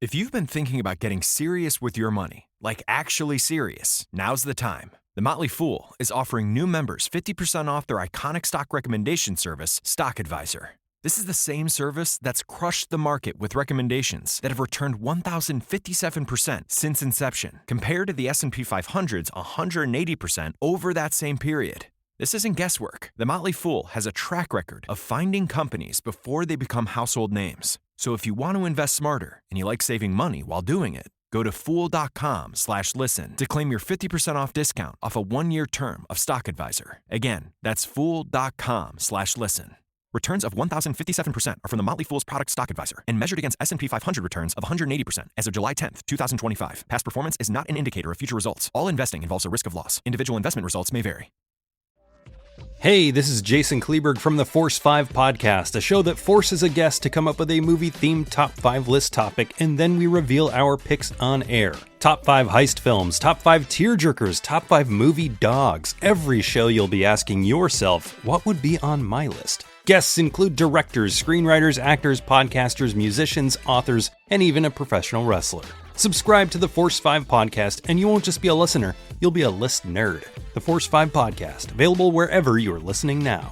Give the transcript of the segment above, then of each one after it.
If you've been thinking about getting serious with your money, like actually serious, now's the time. The Motley Fool is offering new members 50% off their iconic stock recommendation service, Stock Advisor. This is the same service that's crushed the market with recommendations that have returned 1,057% since inception, compared to the S&P 500's 180% over that same period. This isn't guesswork. The Motley Fool has a track record of finding companies before they become household names. So if you want to invest smarter and you like saving money while doing it, go to fool.com/listen to claim your 50% off discount off a 1-year term of Stock Advisor. Again, that's fool.com/listen. Returns of 1,057% are from the Motley Fool's product Stock Advisor and measured against S&P 500 returns of 180% as of July 10th, 2025. Past performance is not an indicator of future results. All investing involves a risk of loss. Individual investment results may vary. Hey, this is Jason Kleberg from the Force 5 podcast, a show that forces a guest to come up with a movie-themed top 5 list topic, and then we reveal our picks on air. Top 5 heist films, top 5 tearjerkers, top 5 movie dogs. Every show you'll be asking yourself, what would be on my list? Guests include directors, screenwriters, actors, podcasters, musicians, authors, and even a professional wrestler. Subscribe to the Force 5 podcast, and you won't just be a listener, you'll be a list nerd. The Force 5 podcast, available wherever you're listening now.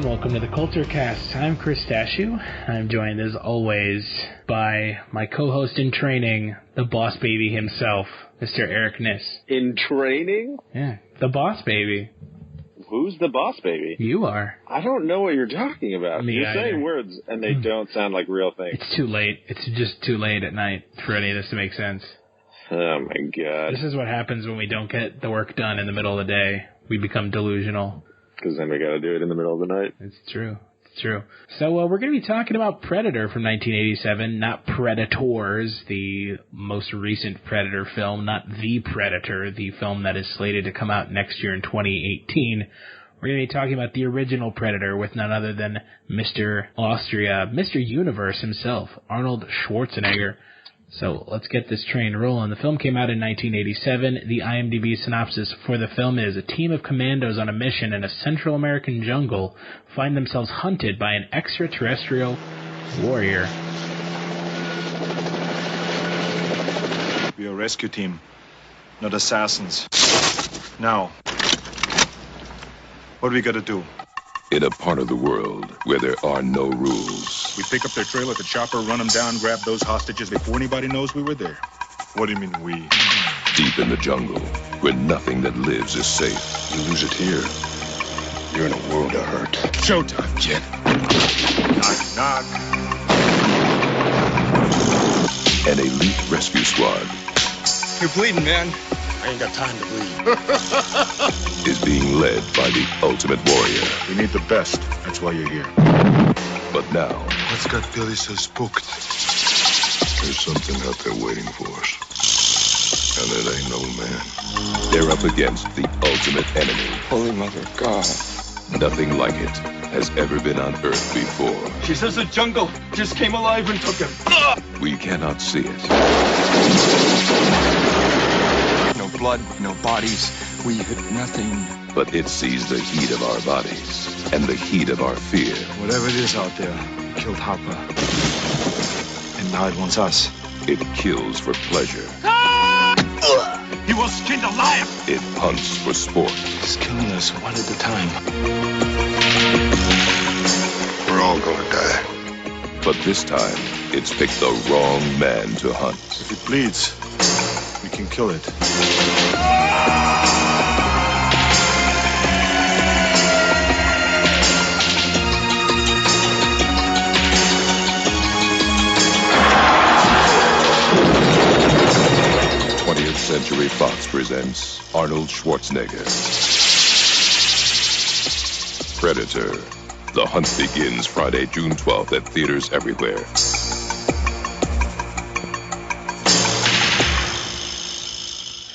Welcome to the Kulturecast. I'm Chris Stachiw. I'm joined as always by my co-host in training, the boss baby himself, Mr. Eric Kniss. In training? Yeah, the boss baby. Who's the boss baby? You are. I don't know what you're talking about. You're saying words and they don't sound like real things. It's too late. It's just too late at night for any of this to make sense. Oh my god. This is what happens when we don't get the work done in the middle of the day. We become delusional. Because then we gotta do it in the middle of the night. It's true. It's true. So we're going to be talking about Predator from 1987, not Predators, the most recent Predator film, not The Predator, the film that is slated to come out next year in 2018. We're going to be talking about the original Predator with none other than Mr. Austria, Mr. Universe himself, Arnold Schwarzenegger. So let's get this train rolling. The film came out in 1987. The IMDb synopsis for the film is: a team of commandos on a mission in a Central American jungle find themselves hunted by an extraterrestrial warrior. We are a rescue team, not assassins. Now, what do we gotta do? In a part of the world where there are no rules. We pick up their trail at the chopper, run them down, grab those hostages before anybody knows we were there. What do you mean, we? Deep in the jungle, where nothing that lives is safe. You lose it here, you're in a world of hurt. Showtime, kid. Knock, knock. An elite rescue squad. You're bleeding, man. I ain't got time to bleed. Is being led by the ultimate warrior. We need the best. That's why you're here. But now, What's got Billy so spooked? there's something out there waiting for us. And it ain't no man. They're up against the ultimate enemy. Holy Mother of God. Nothing like it has ever been on Earth before. She says the jungle just came alive and took him. We cannot see it. No blood, no bodies. We hit nothing. But it sees the heat of our bodies and the heat of our fear. Whatever it is out there, it killed Harper. And now it wants us. It kills for pleasure. He was skinned alive! It hunts for sport. He's killing us one at a time. We're all gonna die. But this time, it's picked the wrong man to hunt. If it bleeds, we can kill it. 20th Century Fox presents Arnold Schwarzenegger. Predator. The hunt begins Friday, June 12th at theaters everywhere.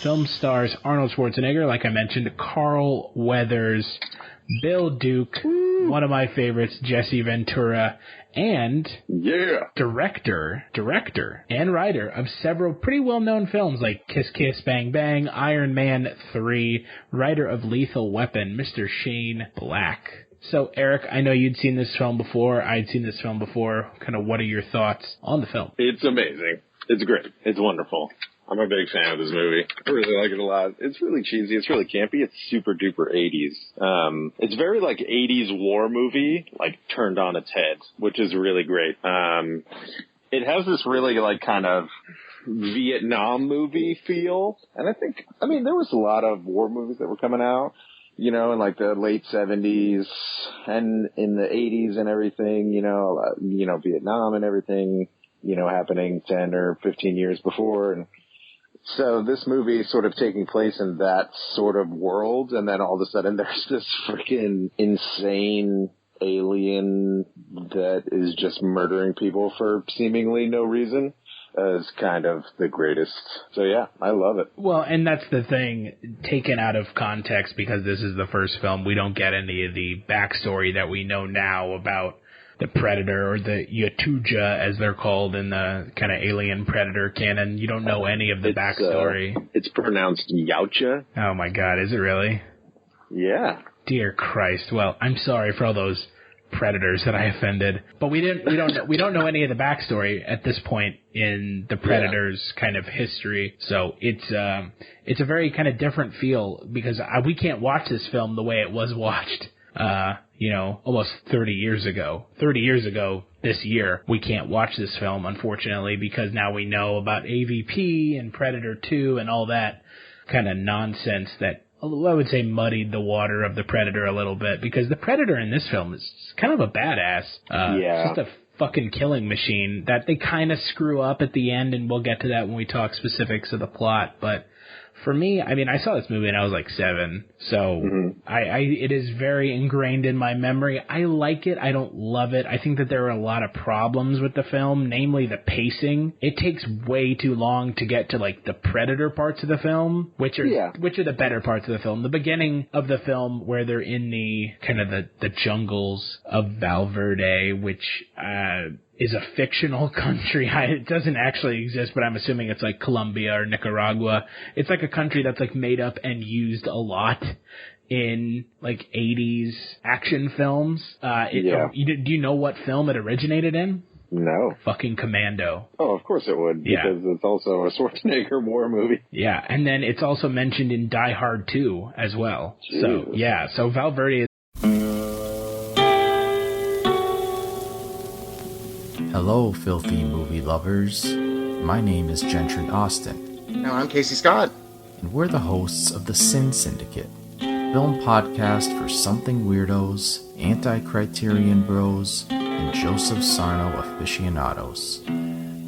film stars Arnold Schwarzenegger, like I mentioned, Carl Weathers, Bill Duke, one of my favorites, Jesse Ventura, and director and writer of several pretty well-known films like Kiss Kiss Bang Bang, Iron Man 3, writer of Lethal Weapon, Mr. Shane Black. So, Eric, I know you'd seen this film before. I'd seen this film before. Kind of what are your thoughts on the film? It's amazing. It's great. It's wonderful. I'm a big fan of this movie. I really like it a lot. It's really cheesy. It's really campy. It's super duper 80s. It's very like 80s war movie, like turned on its head, which is really great. It has this really like kind of Vietnam movie feel. And I mean, there was a lot of war movies that were coming out, you know, in like the late 70s and in the 80s and everything, you know, Vietnam and everything, you know, happening 10 or 15 years before. And so this movie is sort of taking place in that sort of world, and then all of a sudden there's this freaking insane alien that is just murdering people for seemingly no reason. Is kind of the greatest. So yeah, I love it. Well, and that's the thing, taken out of context, because this is the first film, we don't get any of the backstory that we know now about the Predator, or the Yatuja, as they're called in the kind of alien Predator canon. You don't know any of the backstory. It's pronounced Yautja. Oh my God, is it really? Yeah. Dear Christ. Well, I'm sorry for all those Predators that I offended, but we don't know any of the backstory at this point in the Predators kind of history. So it's a very kind of different feel, because we can't watch this film the way it was watched. You know, almost 30 years ago. 30 years ago this year, we can't watch this film, unfortunately, because now we know about AVP and Predator 2 and all that kind of nonsense that I would say muddied the water of the Predator a little bit, because the Predator in this film is kind of a badass. Just a fucking killing machine that they kind of screw up at the end, and we'll get to that when we talk specifics of the plot, but for me, I mean, I saw this movie and I was like 7, so it is very ingrained in my memory. I like it. I don't love it. I think that there are a lot of problems with the film, namely the pacing. It takes way too long to get to like the Predator parts of the film, which are the better parts of the film. The beginning of the film, where they're in the kind of the jungles of Valverde, which is a fictional country. It doesn't actually exist, but I'm assuming it's like Colombia or Nicaragua. It's like a country that's like made up and used a lot in like 80s action films. Do you know what film it originated in? No. Fucking Commando. Oh, of course it would, because it's also a Schwarzenegger war movie. Yeah, and then it's also mentioned in Die Hard 2 as well. Jesus. So Valverde is... Hello, filthy movie lovers. My name is Gentry Austin. And I'm Casey Scott. And we're the hosts of the Sin Syndicate, film podcast for something weirdos, anti-criterion bros, and Joseph Sarno aficionados.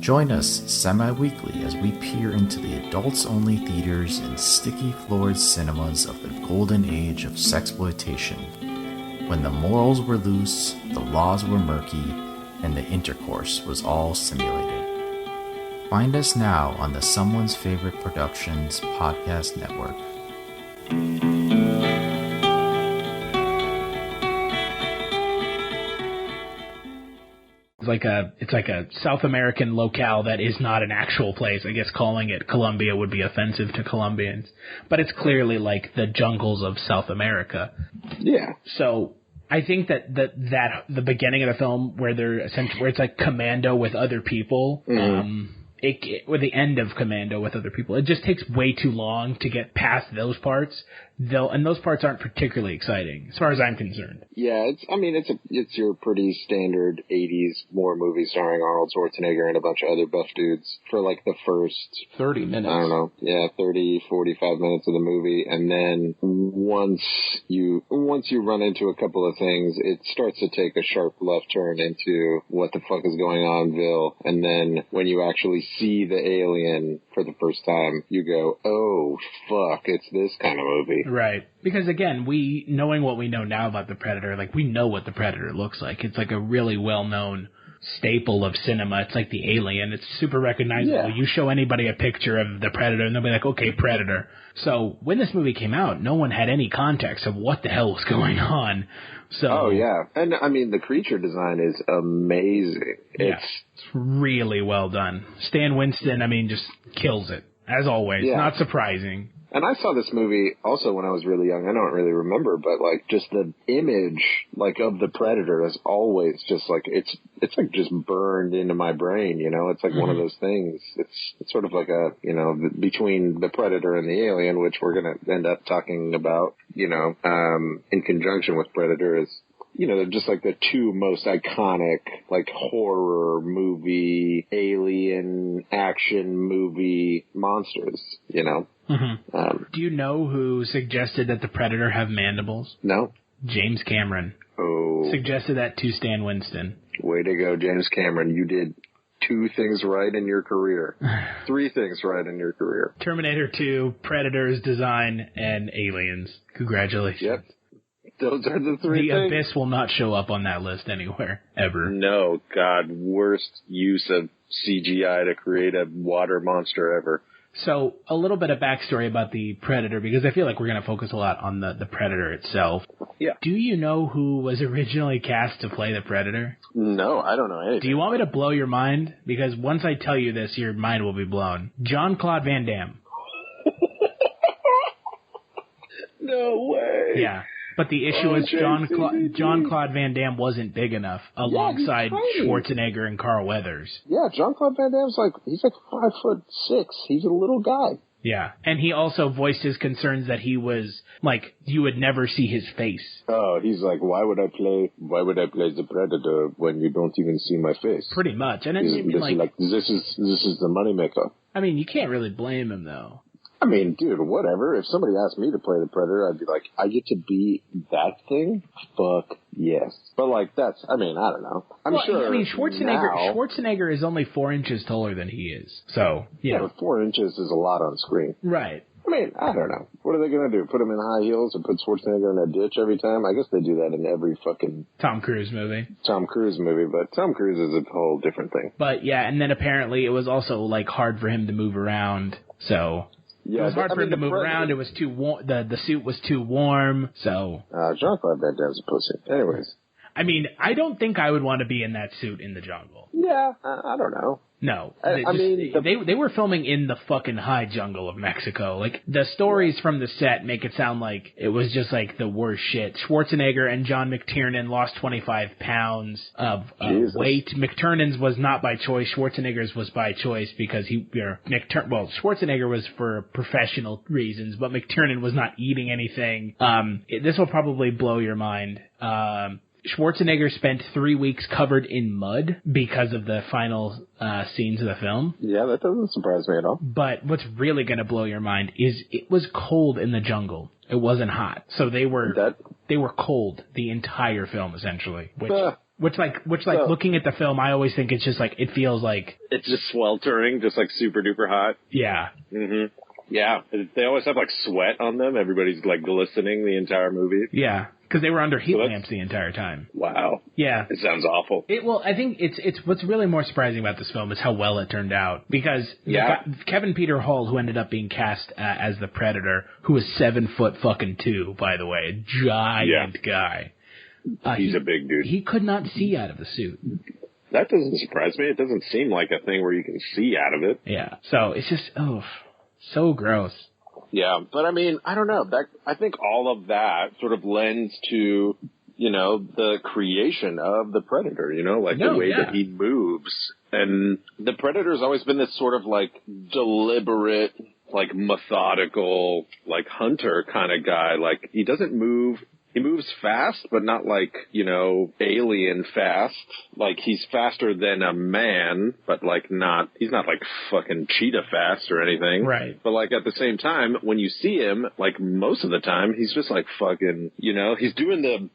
Join us semi-weekly as we peer into the adults-only theaters and sticky-floored cinemas of the golden age of sexploitation, when the morals were loose, the laws were murky, and the intercourse was all simulated. Find us now on the Someone's Favorite Productions podcast network. It's like a South American locale that is not an actual place. I guess calling it Colombia would be offensive to Colombians, but it's clearly like the jungles of South America. Yeah. So I think that the beginning of the film, where it's like Commando with other people, or the end of Commando with other people, it just takes way too long to get past those parts. And those parts aren't particularly exciting, as far as I'm concerned. Yeah, it's your pretty standard 80s war movie starring Arnold Schwarzenegger and a bunch of other buff dudes for like the first 30 minutes. I don't know. Yeah, 30, 45 minutes of the movie. And then once you run into a couple of things, it starts to take a sharp left turn into what the fuck is going on, Bill. And then when you actually see the alien for the first time, you go, oh, fuck, it's this kind of movie. Right. Because, again, knowing what we know now about the Predator, like, we know what the Predator looks like. It's like a really well-known staple of cinema. It's like the Alien. It's super recognizable. Yeah. You show anybody a picture of the Predator, and they'll be like, okay, Predator. So when this movie came out, no one had any context of what the hell was going on. So, oh, yeah. And, I mean, the creature design is amazing. Yeah, it's really well done. Stan Winston, I mean, just kills it, as always. Yeah. Not surprising. And I saw this movie also when I was really young. I don't really remember, but like just the image like of the Predator is always just like it's like just burned into my brain, you know. It's like one of those things. It's sort of like a, you know, between the Predator and the Alien, which we're going to end up talking about, you know, in conjunction with Predator, is, you know, they're just like the two most iconic, like, horror movie, alien action movie monsters, you know? Mm-hmm. Do you know who suggested that the Predator have mandibles? No. James Cameron. Oh. Suggested that to Stan Winston. Way to go, James Cameron. You did 2 things right in your career. 3 things right in your career. Terminator 2, Predator's design, and Aliens. Congratulations. Yep. Those are the 3 The things. Abyss will not show up on that list anywhere, ever. No, God, worst use of CGI to create a water monster ever. So, a little bit of backstory about the Predator, because I feel like we're going to focus a lot on the Predator itself. Yeah. Do you know who was originally cast to play the Predator? No, I don't know anything. Do you want me to blow your mind? Because once I tell you this, your mind will be blown. Jean-Claude Van Damme. No way. Yeah. But the issue is Jean-Claude Van Damme wasn't big enough alongside Schwarzenegger and Carl Weathers. Yeah, Jean-Claude Van Damme's he's 5'6". He's a little guy. Yeah. And he also voiced his concerns that he was, like, you would never see his face. Oh, he's like, why would I play the Predator when you don't even see my face? Pretty much. And this is the moneymaker. I mean, you can't really blame him, though. I mean, dude, whatever. If somebody asked me to play the Predator, I'd be like, I get to be that thing? Fuck yes. But, like, that's, I mean, I don't know. Sure. I mean, Schwarzenegger is only 4 inches taller than he is. So, yeah. But 4 inches is a lot on screen. Right. I mean, I don't know. What are they going to do? Put him in high heels and put Schwarzenegger in a ditch every time? I guess they do that in every fucking Tom Cruise movie, but Tom Cruise is a whole different thing. But, yeah, and then apparently it was also, like, hard for him to move around, so... Yeah, it was hard for him to move around. It was too warm. The suit was too warm. So Jean-Claude Van Damme's a pussy. Anyways, I mean, I don't think I would want to be in that suit in the jungle. Yeah, I don't know. No, they were filming in the fucking high jungle of Mexico. Like, the stories from the set make it sound like it was just like the worst shit. Schwarzenegger and John McTiernan lost 25 pounds of weight. McTiernan's was not by choice. Schwarzenegger's was by choice because Schwarzenegger was for professional reasons, but McTiernan was not eating anything. This will probably blow your mind. Schwarzenegger spent 3 weeks covered in mud because of the final scenes of the film. Yeah, that doesn't surprise me at all. But what's really going to blow your mind is it was cold in the jungle. It wasn't hot. So they were cold the entire film, essentially. Which looking at the film, I always think it's just like, it feels like... It's just sweltering, just like super duper hot. Yeah. Mm-hmm. Yeah, they always have like sweat on them. Everybody's like glistening the entire movie. Yeah, because they were under heat lamps the entire time. Wow. Yeah. It sounds awful. I think it's what's really more surprising about this film is how well it turned out. Because Kevin Peter Hall, who ended up being cast as the Predator, who was 7'2", by the way, a giant guy. He's a big dude. He could not see out of the suit. That doesn't surprise me. It doesn't seem like a thing where you can see out of it. Yeah. So it's just, so gross. Yeah, but I mean, I don't know. I think all of that sort of lends to, you know, the creation of the Predator, you know, like the way that he moves. And the Predator's always been this sort of like deliberate, like methodical, like hunter kind of guy. Like he doesn't move. He moves fast, but not like, you know, alien fast. Like, he's faster than a man, but like he's not like fucking cheetah fast or anything. Right. But like at the same time, when you see him, like most of the time, he's just like fucking, you know, he's doing the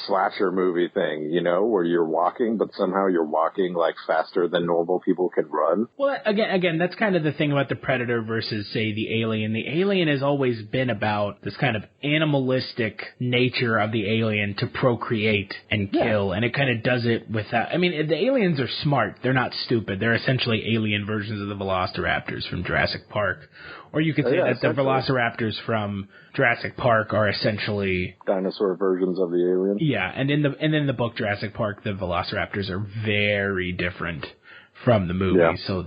slasher movie thing, you know, where you're walking, but somehow you're walking like faster than normal people can run. Well, again, that's kind of the thing about the Predator versus, say, the Alien. The Alien has always been about this kind of animalistic nature nature of the alien to procreate and kill, and it kind of does it without... I mean, the aliens are smart. They're not stupid. They're essentially alien versions of the velociraptors from Jurassic Park. Or you could say that the velociraptors from Jurassic Park are essentially... dinosaur versions of the alien. Yeah, and in the book Jurassic Park, the velociraptors are very different from the movie. Yeah. So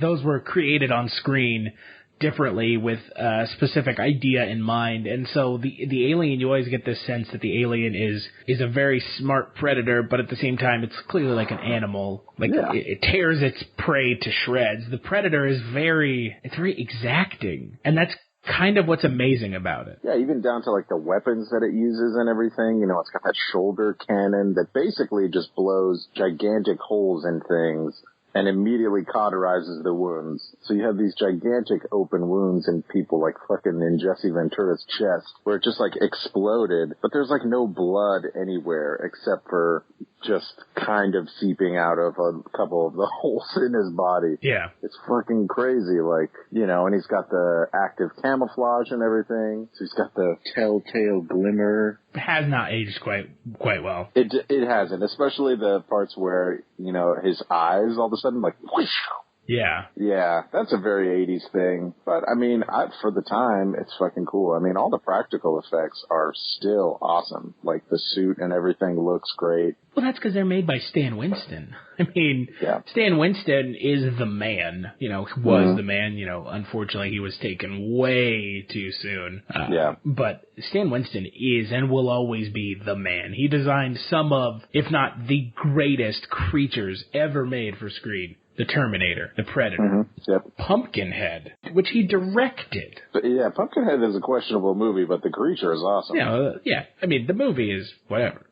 those were created on screen differently with a specific idea in mind. And so the alien, you always get this sense that the alien is a very smart predator, but at the same time, it's clearly like an animal. Like it tears its prey to shreds. The predator is very exacting. And that's kind of what's amazing about it. Yeah, even down to like the weapons that it uses and everything. You know, it's got that shoulder cannon that basically just blows gigantic holes in things and immediately cauterizes the wounds. So you have these gigantic open wounds in people like fucking in Jesse Ventura's chest where it just like exploded, but there's like no blood anywhere except for just kind of seeping out of a couple of the holes in his body. Yeah. It's fucking crazy, like, you know, and he's got the active camouflage and everything. So he's got the telltale glimmer. It has not aged quite well. It hasn't, especially the parts where, you know, his eyes all of a sudden like whoosh. Yeah. Yeah, that's a very 80s thing. But, I mean, for the time, it's fucking cool. I mean, all the practical effects are still awesome. Like, the suit and everything looks great. Well, that's because they're made by Stan Winston. I mean, Stan Winston is the man, you know, was the man, you know, unfortunately he was taken way too soon. But Stan Winston is and will always be the man. He designed some of, if not the greatest creatures ever made for screen. The Terminator, the Predator, Pumpkinhead, which he directed. But yeah, Pumpkinhead is a questionable movie, but the creature is awesome. Yeah, I mean, the movie is whatever.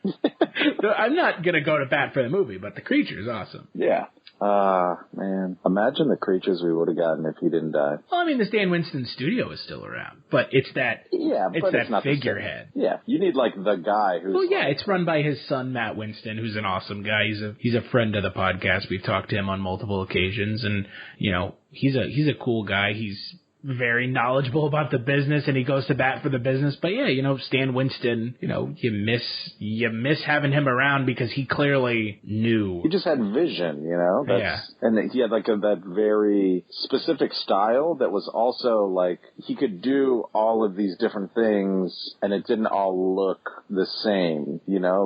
I'm not going to go to bat for the movie, but the creature is awesome. Yeah. Man. Imagine the creatures we would have gotten if he didn't die. Well, I mean, the Stan Winston studio is still around, but it's that figurehead. Yeah, you need, like, the guy who's... Well, yeah, it's run by his son, Matt Winston, who's an awesome guy. He's a friend of the podcast. We've talked to him on multiple occasions, and, you know, he's a cool guy. He's very knowledgeable about the business, and he goes to bat for the business. But yeah, you know, Stan Winston, you know, you miss having him around because he clearly knew. He just had vision, you know? And he had like that very specific style that was also like, he could do all of these different things and it didn't all look the same, you know?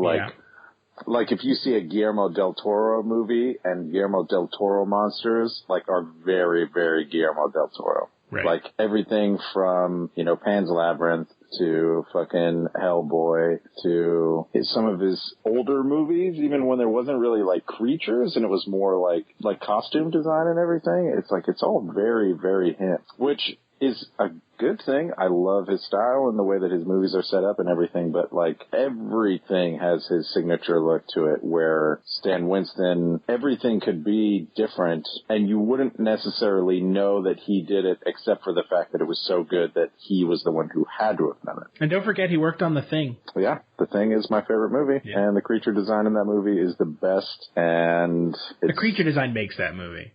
Like if you see a Guillermo del Toro movie, and Guillermo del Toro monsters like are very, very Guillermo del Toro. Right. Like everything from, you know, Pan's Labyrinth to fucking Hellboy to some of his older movies, even when there wasn't really like creatures and it was more like costume design and everything. It's like, it's all very, very him, which is a good thing. I love his style and the way that his movies are set up and everything, but like everything has his signature look to it where Stan Winston, everything could be different and you wouldn't necessarily know that he did it except for the fact that it was so good that he was the one who had to have done it. And don't forget he worked on The Thing. Yeah, The Thing is my favorite movie and the creature design in that movie is the best, and the creature design makes that movie.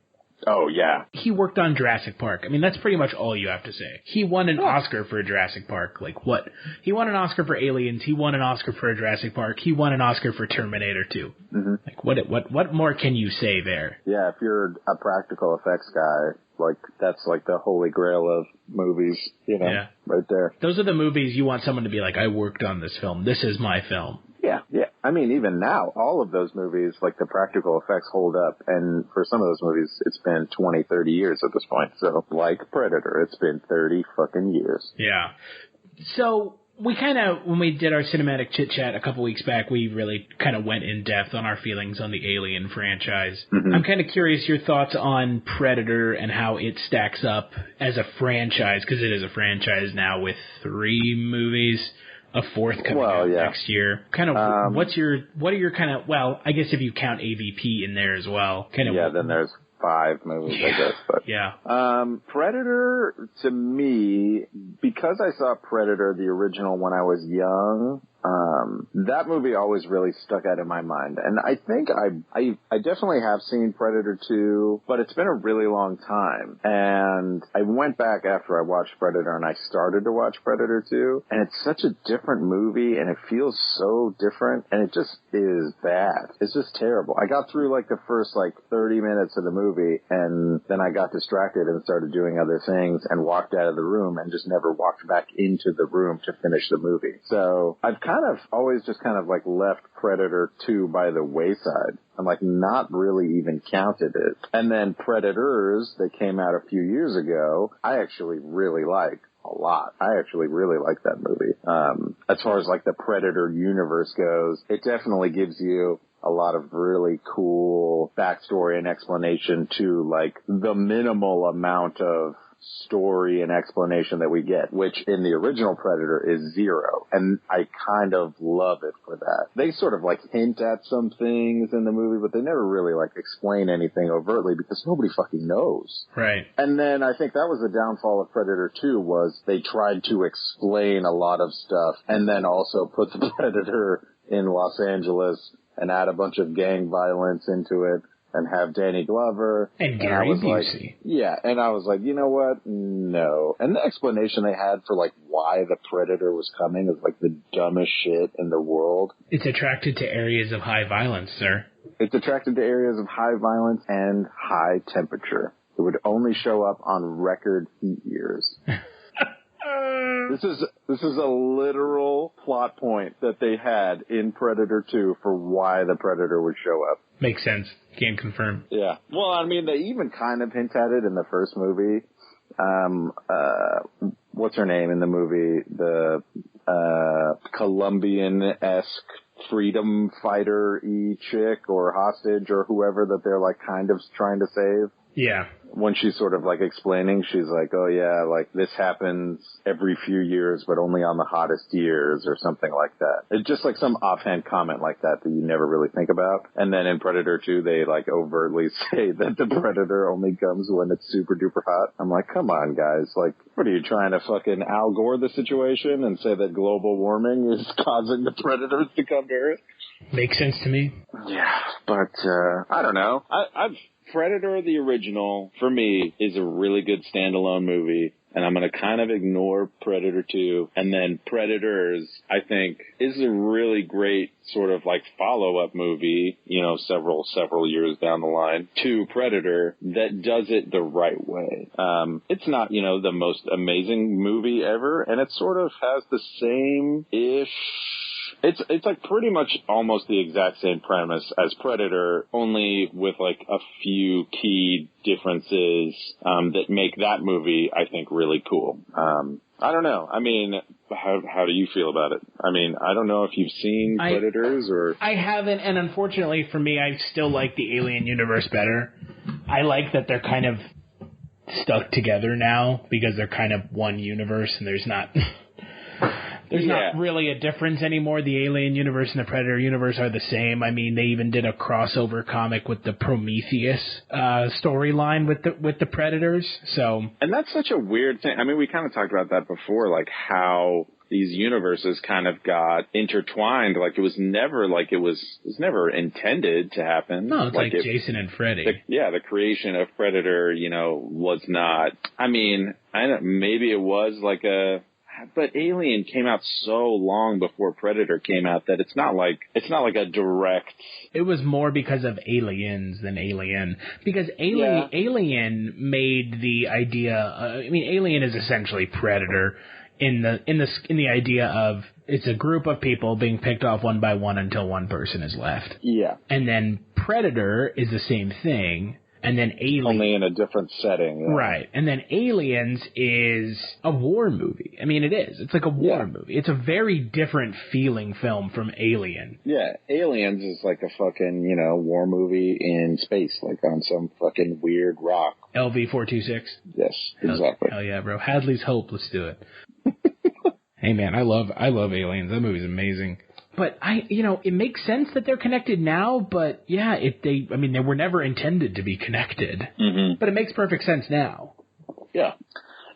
Oh, yeah. He worked on Jurassic Park. I mean, that's pretty much all you have to say. He won an Oscar for Jurassic Park. Like, what? He won an Oscar for Aliens. He won an Oscar for Jurassic Park. He won an Oscar for Terminator 2. Mm-hmm. Like, what more can you say there? Yeah, if you're a practical effects guy, like, that's like the holy grail of movies, you know, right there. Those are the movies you want someone to be like, I worked on this film. This is my film. Yeah. I mean, even now, all of those movies, like the practical effects hold up. And for some of those movies, it's been 20, 30 years at this point. So, like Predator, it's been 30 fucking years. Yeah. So, we kind of, when we did our cinematic chit-chat a couple weeks back, we really kind of went in depth on our feelings on the Alien franchise. Mm-hmm. I'm kind of curious your thoughts on Predator and how it stacks up as a franchise, because it is a franchise now with 3 movies. A 4th coming out next year. Kind of, what are your kind of, well, I guess if you count AVP in there as well. Then there's 5 movies, I guess. But, Predator, to me, because I saw Predator, the original, when I was young, That movie always really stuck out in my mind. And I think I definitely have seen Predator 2, but it's been a really long time. And I went back after I watched Predator and I started to watch Predator 2, and it's such a different movie and it feels so different, and it just is bad. It's just terrible. I got through like the first like 30 minutes of the movie, and then I got distracted and started doing other things and walked out of the room and just never walked back into the room to finish the movie. So I've kind of always just kind of like left Predator 2 by the wayside. I'm like not really even counted it. And then Predators that came out a few years ago, I actually really like a lot. I actually really like that movie. As far as like the Predator universe goes, it definitely gives you a lot of really cool backstory and explanation to like the minimal amount of story and explanation that we get, which in the original Predator is zero. And I kind of love it for that. They sort of like hint at some things in the movie, but they never really like explain anything overtly because nobody fucking knows. Right. And then I think that was the downfall of Predator 2 was they tried to explain a lot of stuff and then also put the Predator in Los Angeles and add a bunch of gang violence into it. And have Danny Glover. And Gary Busey. Yeah, and I was like, you know what? No. And the explanation they had for, like, why the Predator was coming is, like, the dumbest shit in the world. It's attracted to areas of high violence, sir. It's attracted to areas of high violence and high temperature. It would only show up on record heat years. This is a literal plot point that they had in Predator 2 for why the Predator would show up. Makes sense. Can confirm. Yeah. Well, I mean, they even kind of hint at it in the first movie. What's her name in the movie? The Colombian-esque freedom fighter-y chick or hostage or whoever that they're like kind of trying to save. Yeah. When she's sort of like explaining, she's like, oh yeah, like this happens every few years, but only on the hottest years or something like that. It's just like some offhand comment like that you never really think about. And then in Predator 2, they like overtly say that the Predator only comes when it's super duper hot. I'm like, come on guys. Like, what are you trying to fucking Al Gore the situation and say that global warming is causing the Predators to come to Earth? Makes sense to me. Yeah, but, I don't know. Predator, the original, for me, is a really good standalone movie, and I'm going to kind of ignore Predator 2. And then Predators, I think, is a really great sort of like follow-up movie, you know, several years down the line, to Predator that does it the right way. It's not, you know, the most amazing movie ever, and it sort of has the same-ish... It's like pretty much almost the exact same premise as Predator, only with like a few key differences that make that movie, I think, really cool. I don't know. I mean, how do you feel about it? I mean, I don't know if you've seen Predators or... I haven't, and unfortunately for me, I still like the Alien universe better. I like that they're kind of stuck together now because they're kind of one universe and there's not... There's not really a difference anymore. The Alien universe and the Predator universe are the same. I mean, they even did a crossover comic with the Prometheus storyline with the Predators. So, and that's such a weird thing. I mean, we kind of talked about that before, like how these universes kind of got intertwined. Like it was never intended to happen. No, it's like Jason and Freddy. The creation of Predator, you know, was not. I mean, maybe it was like a. But Alien came out so long before Predator came out that it's not like a direct... It was more because of Aliens than Alien. Because Alien made the idea... Alien is essentially Predator in the idea of it's a group of people being picked off one by one until one person is left. Yeah. And then Predator is the same thing. And then Aliens... Only in a different setting. Yeah. Right. And then Aliens is a war movie. I mean, it is. It's like a war movie. It's a very different feeling film from Alien. Yeah. Aliens is like a fucking, you know, war movie in space, like on some fucking weird rock. LV-426? Yes, exactly. Hell yeah, bro. Hadley's Hope. Let's do it. Hey, man, I love Aliens. That movie's amazing. But it makes sense that they're connected now, but yeah, they were never intended to be connected. Mm-hmm. But it makes perfect sense now. Yeah.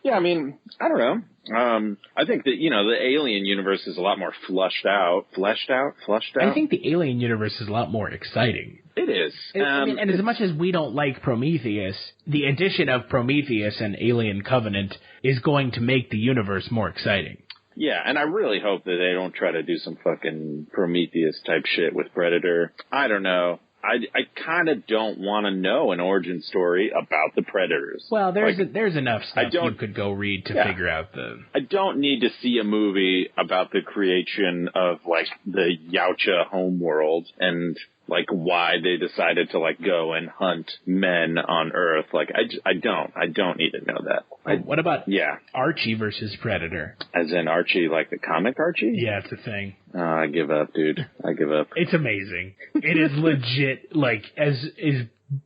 Yeah, I mean, I don't know. I think that, the Alien universe is a lot more fleshed out. I think the Alien universe is a lot more exciting. It is. And as much as we don't like Prometheus, the addition of Prometheus and Alien Covenant is going to make the universe more exciting. Yeah, and I really hope that they don't try to do some fucking Prometheus type shit with Predator. I don't know. I kind of don't want to know an origin story about the Predators. Well, there's enough stuff you could go read to figure out the... I don't need to see a movie about the creation of, like, the Yautja homeworld and, like, why they decided to, like, go and hunt men on Earth. Like, I don't need to know that. What about Archie versus Predator? As in Archie, like the comic Archie? Yeah, it's a thing. I give up, dude. I give up. It's amazing. It is legit, like, as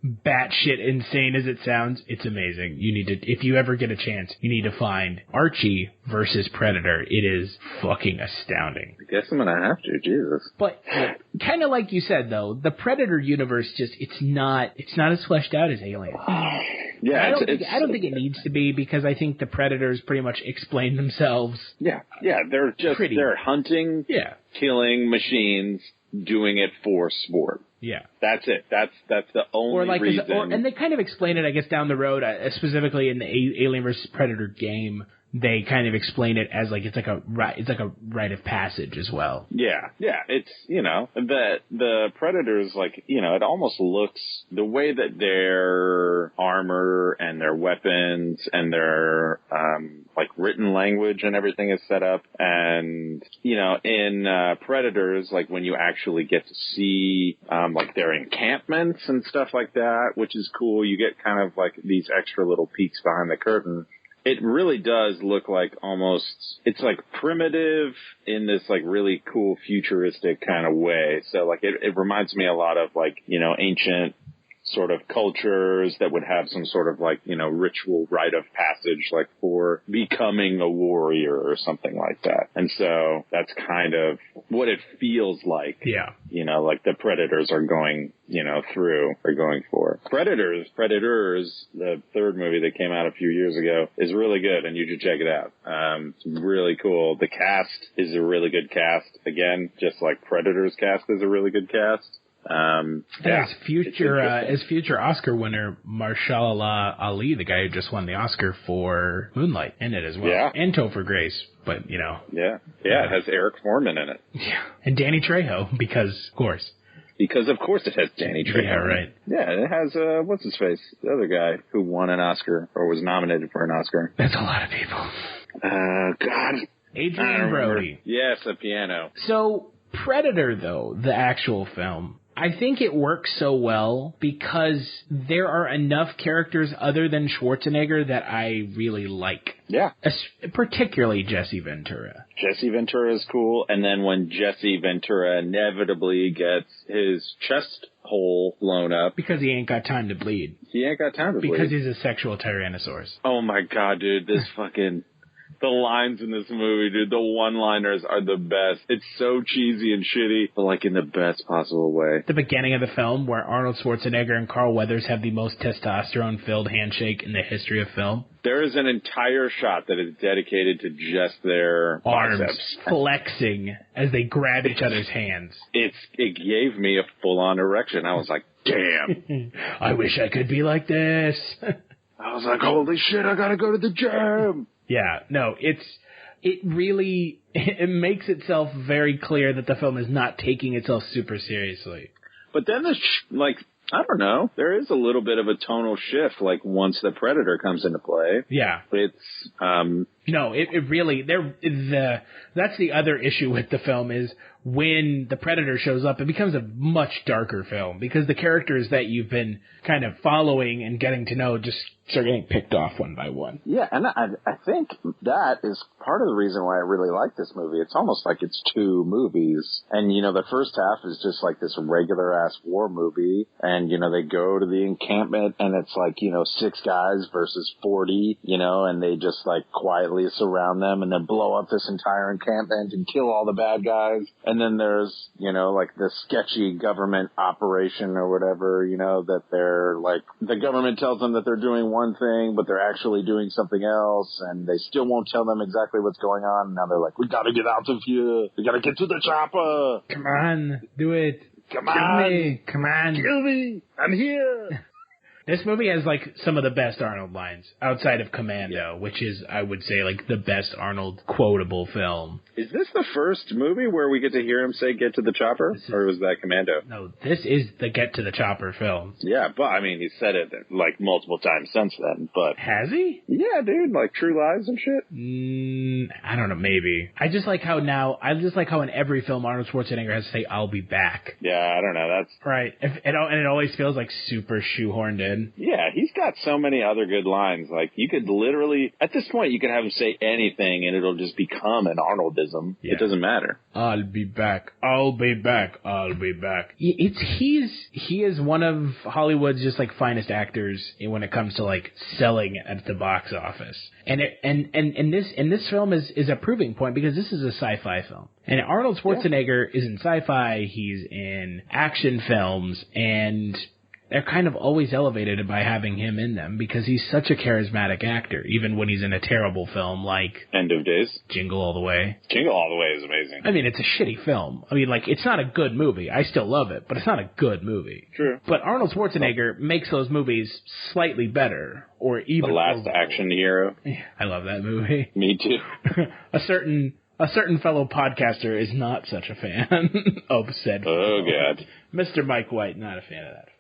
batshit insane as it sounds, it's amazing. You need to, if you ever get a chance, you need to find Archie versus Predator. It is fucking astounding. I guess I'm gonna have to, Jesus. But kind of like you said, though, the Predator universe it's not as fleshed out as Alien. Yeah, I don't think it needs to be, because I think the Predators pretty much explain themselves. Yeah, they're hunting, killing machines, doing it for sport. Yeah, that's it. That's the only reason. And they kind of explain it, I guess, down the road, specifically in the Alien vs. Predator game. They kind of explain it as like it's like a rite of passage as well. Yeah. It's the Predators, like, it almost looks, the way that their armor and their weapons and their like written language and everything is set up, and in Predators, like when you actually get to see like their encampments and stuff like that, which is cool. You get kind of like these extra little peeks behind the curtain. It really does look like it's like primitive in this like really cool futuristic kind of way. So like it reminds me a lot of like, ancient sort of cultures that would have some sort of like, ritual rite of passage, like for becoming a warrior or something like that. And so that's kind of what it feels like. Yeah. Like the Predators are going, going for. Predators, the third movie that came out a few years ago, is really good, and you should check it out. It's really cool. The cast is a really good cast. Again, just like Predators cast is a really good cast. As future Oscar winner Mahershala Ali, the guy who just won the Oscar for Moonlight, in it as well. Yeah. And Topher Grace, but Yeah, it has Eric Foreman in it. Yeah. And Danny Trejo, because of course. Because of course it has Danny Trejo. Yeah, right. Yeah, it has, what's his face? The other guy who won an Oscar, or was nominated for an Oscar. That's a lot of people. God. Adrian Brody. Yes, a piano. So, Predator, though, the actual film, I think it works so well because there are enough characters other than Schwarzenegger that I really like. Yeah. Particularly Jesse Ventura. Jesse Ventura is cool, and then when Jesse Ventura inevitably gets his chest hole blown up. Because he ain't got time to bleed. Because he's a sexual tyrannosaurus. Oh my god, dude, this fucking... The lines in this movie, dude, the one-liners are the best. It's so cheesy and shitty, but like in the best possible way. The beginning of the film, where Arnold Schwarzenegger and Carl Weathers have the most testosterone-filled handshake in the history of film. There is an entire shot that is dedicated to just their arms biceps flexing as they grab each other's hands. It gave me a full-on erection. I was like, damn. I wish I could be like this. I was like, holy shit, I gotta go to the gym. Yeah, no, it really makes itself very clear that the film is not taking itself super seriously. But then I don't know, there is a little bit of a tonal shift, like once the Predator comes into play. Yeah. It's, No, it really, that's the other issue with the film is when the Predator shows up, it becomes a much darker film because the characters that you've been kind of following and getting to know just start getting picked off one by one. Yeah, and I think that is part of the reason why I really like this movie. It's almost like it's two movies. And, the first half is just like this regular-ass war movie. And, they go to the encampment and it's like, 6 guys versus 40, and they just like quietly immediately surround them and then blow up this entire encampment and kill all the bad guys. And then there's, you know, like the sketchy government operation or whatever, you know, that they're like, the government tells them that they're doing one thing, but they're actually doing something else, and they still won't tell them exactly what's going on. And now they're like, we gotta get out of here. We gotta get to the chopper. Come on, do it. Come Kill on. me. Come on. Kill me. I'm here. This movie has, like, some of the best Arnold lines, outside of Commando, which is, I would say, like, the best Arnold quotable film. Is this the first movie where we get to hear him say, get to the chopper? Or was that Commando? No, this is the Get to the Chopper film. Yeah, but, I mean, he said it, like, multiple times since then, but... Has he? Yeah, dude, like, True Lies and shit. I don't know, maybe. I just like how in every film Arnold Schwarzenegger has to say, I'll be back. Yeah, I don't know, that's... Right, and it always feels, like, super shoehorned in. Yeah, he's got so many other good lines. Like, you could literally, at this point, you could have him say anything and it'll just become an Arnoldism. Yeah. It doesn't matter. I'll be back. I'll be back. I'll be back. He is one of Hollywood's just, like, finest actors when it comes to, like, selling at the box office. And this film is a proving point because this is a sci-fi film. And Arnold Schwarzenegger is in sci-fi, he's in action films, and they're kind of always elevated by having him in them because he's such a charismatic actor, even when he's in a terrible film like... End of Days. Jingle All the Way. Jingle All the Way is amazing. I mean, it's a shitty film. I mean, like, it's not a good movie. I still love it, but it's not a good movie. True. But Arnold Schwarzenegger makes those movies slightly better, or even... The Last Action Hero. I love that movie. Me too. A certain fellow podcaster is not such a fan of said film. Oh, God. Mr. Mike White, not a fan of that film.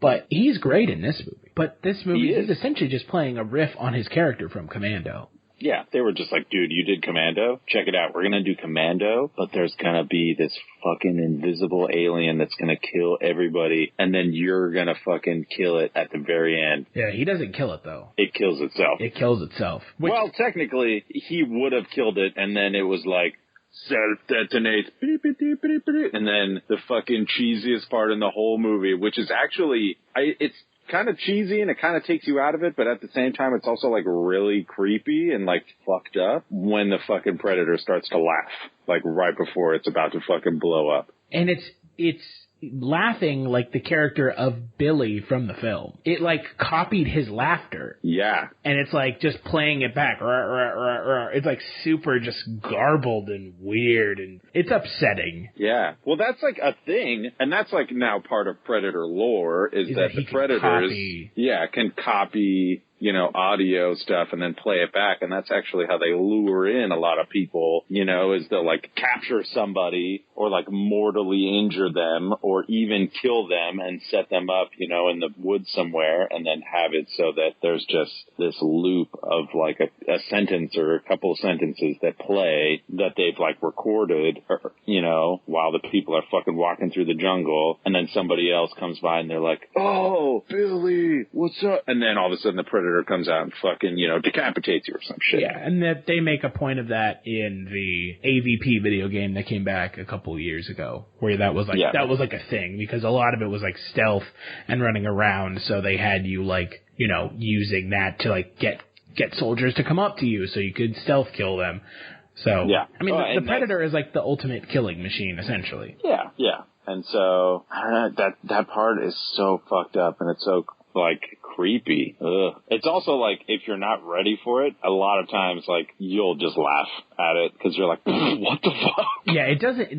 But he's great in this movie. But this movie is essentially just playing a riff on his character from Commando. Yeah, they were just like, dude, you did Commando? Check it out. We're going to do Commando, but there's going to be this fucking invisible alien that's going to kill everybody, and then you're going to fucking kill it at the very end. Yeah, he doesn't kill it, though. It kills itself. It kills itself. Well, technically, he would have killed it, and then it was like, self-detonate, and then the fucking cheesiest part in the whole movie, which is actually, it's kind of cheesy and it kind of takes you out of it, but at the same time, it's also like really creepy and like fucked up when the fucking Predator starts to laugh, like right before it's about to fucking blow up. And it's laughing like the character of Billy from the film. It, like, copied his laughter. Yeah. And it's, like, just playing it back. It's, like, super just garbled and weird, and it's upsetting. Yeah. Well, that's, like, a thing, and that's, like, now part of Predator lore, is that the Predators can copy, you know, audio stuff and then play it back. And that's actually how they lure in a lot of people, you know, is they'll like capture somebody or like mortally injure them or even kill them and set them up, you know, in the woods somewhere and then have it so that there's just this loop of like a sentence or a couple of sentences that play that they've like recorded, or, you know, while the people are fucking walking through the jungle, and then somebody else comes by and they're like, oh, Billy, what's up? And then all of a sudden the Predator comes out and fucking, you know, decapitates you or some shit. Yeah, and that they make a point of that in the AVP video game that came back a couple years ago, where that was like a thing, because a lot of it was like stealth and running around, so they had you like, you know, using that to like get soldiers to come up to you so you could stealth kill them. So, yeah. I mean, the Predator is like the ultimate killing machine, essentially. Yeah, yeah. And so, I don't know, that part is so fucked up, and it's so, like, creepy. Ugh. It's also, like, if you're not ready for it, a lot of times, like, you'll just laugh at it, because you're like, what the fuck? Yeah, it doesn't,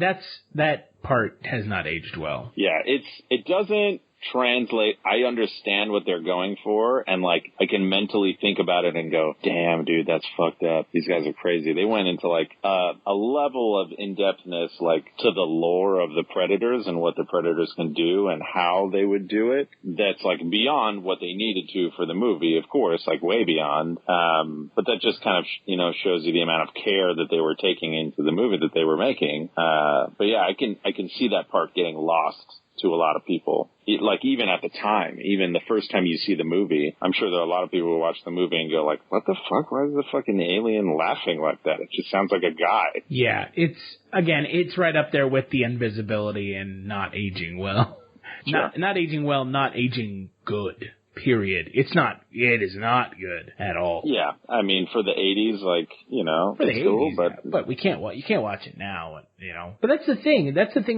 that part has not aged well. Yeah, it doesn't translate. I understand what they're going for, and like I can mentally think about it and go, damn, dude, that's fucked up. These guys are crazy. They went into like a level of in-depthness, like to the lore of the Predators and what the Predators can do and how they would do it. That's like beyond what they needed to for the movie, of course, like way beyond. But that just kind of, you know, shows you the amount of care that they were taking into the movie that they were making. But yeah, I can see that part getting lost to a lot of people. Like, even at the time, even the first time you see the movie, I'm sure there are a lot of people who watch the movie and go like, what the fuck? Why is the fucking alien laughing like that? It just sounds like a guy. Yeah, it's right up there with the invisibility and not aging well. Sure. Not aging well, not aging good. period. It is not good at all. Yeah, I mean, for the 80s, like, you know, for it's the 80s, cool, but you can't watch it now, you know. But that's the thing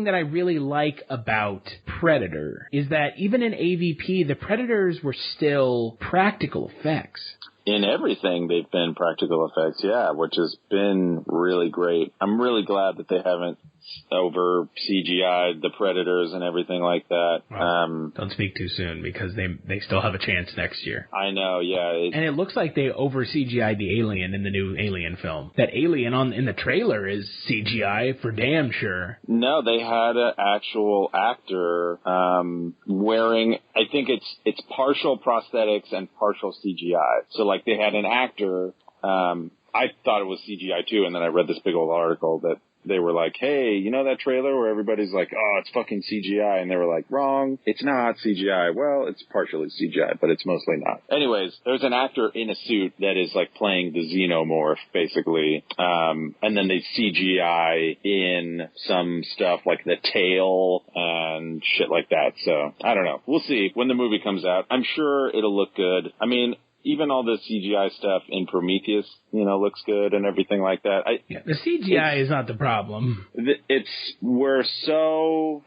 that I really like about Predator, is that even in AVP, the Predators were still practical effects. In everything, they've been practical effects, yeah, which has been really great. I'm really glad that they haven't over CGI'd the Predators and everything like that. Well, don't speak too soon, because they still have a chance next year. I know, yeah. And it looks like they over CGI'd the alien in the new Alien film. That alien in the trailer is CGI for damn sure. No, they had an actual actor wearing, I think it's partial prosthetics and partial CGI. So like they had an actor, I thought it was CGI too, and then I read this big old article that they were like, hey, you know that trailer where everybody's like, oh, it's fucking CGI? And they were like, wrong, it's not CGI. Well, it's partially CGI, but it's mostly not. Anyways, there's an actor in a suit that is like playing the xenomorph, basically. And then they CGI in some stuff like the tail and shit like that. So, I don't know. We'll see when the movie comes out. I'm sure it'll look good. I mean, even all the CGI stuff in Prometheus, you know, looks good and everything like that. The CGI is not the problem.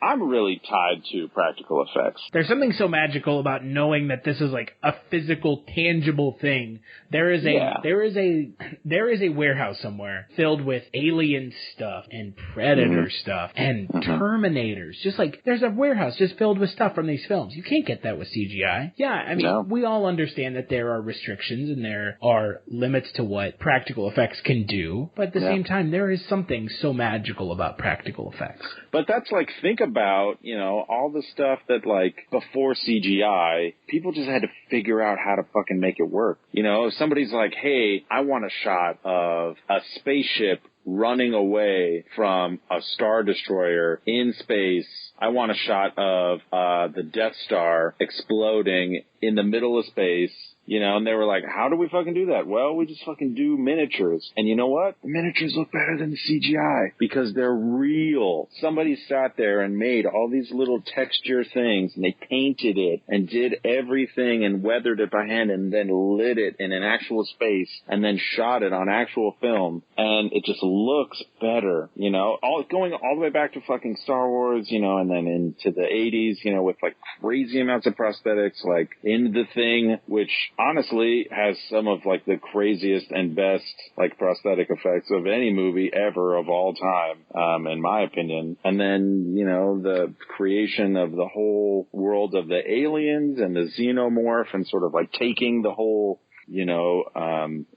I'm really tied to practical effects. There's something so magical about knowing that this is like a physical, tangible thing. There is a warehouse somewhere filled with alien stuff and Predator stuff and Terminators. Just like there's a warehouse just filled with stuff from these films. You can't get that with CGI. Yeah, I mean, we all understand that there are restrictions and there are limits to what practical effects can do, but at the same time, there is something so magical about practical effects. But that's like, think about, you know, all the stuff that like before CGI, people just had to figure out how to fucking make it work. You know, if somebody's like, hey, I want a shot of a spaceship running away from a Star Destroyer in space. I want a shot of the Death Star exploding in the middle of space. You know, and they were like, how do we fucking do that? Well, we just fucking do miniatures. And you know what? The miniatures look better than the CGI because they're real. Somebody sat there and made all these little texture things, and they painted it and did everything and weathered it by hand and then lit it in an actual space and then shot it on actual film. And it just looks better, you know, going all the way back to fucking Star Wars, you know, and then into the 80s, you know, with like crazy amounts of prosthetics, like in The Thing, which honestly has some of like the craziest and best like prosthetic effects of any movie ever of all time, in my opinion. And then, you know, the creation of the whole world of the aliens and the xenomorph and sort of like taking the whole, you know,